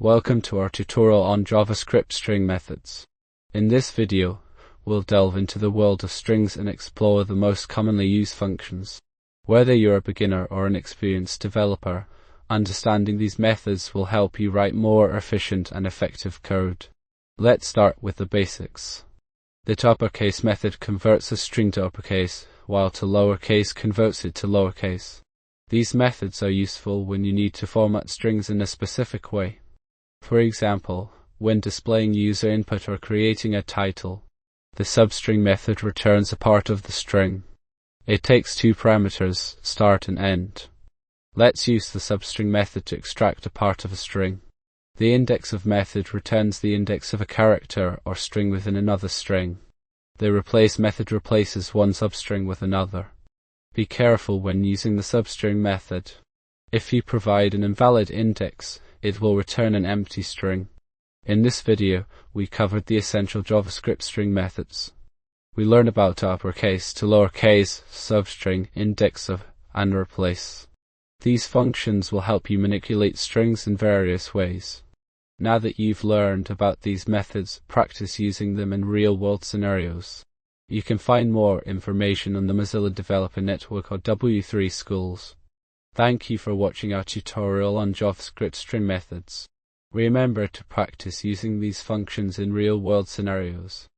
Welcome to our tutorial on JavaScript String Methods. In this video, we'll delve into the world of strings and explore the most commonly used functions. Whether you're a beginner or an experienced developer, understanding these methods will help you write more efficient and effective code. Let's start with the basics. The toUpperCase method converts a string to uppercase, while toLowerCase converts it to lowercase. These methods are useful when you need to format strings in a specific way. For example, when displaying user input or creating a title, the substring method returns a part of the string. It takes two parameters, start and end. Let's use the substring method to extract a part of a string. The indexOf method returns the index of a character or string within another string. The replace method replaces one substring with another. Be careful when using the substring method. If you provide an invalid index, it will return an empty string. In this video, we covered the essential JavaScript string methods. We learned about toUpperCase, toLowerCase, substring, indexOf, and replace. These functions will help you manipulate strings in various ways. Now that you've learned about these methods, practice using them in real-world scenarios. You can find more information on the Mozilla Developer Network or W3 Schools. Thank you for watching our tutorial on JavaScript string methods. Remember to practice using these functions in real-world scenarios.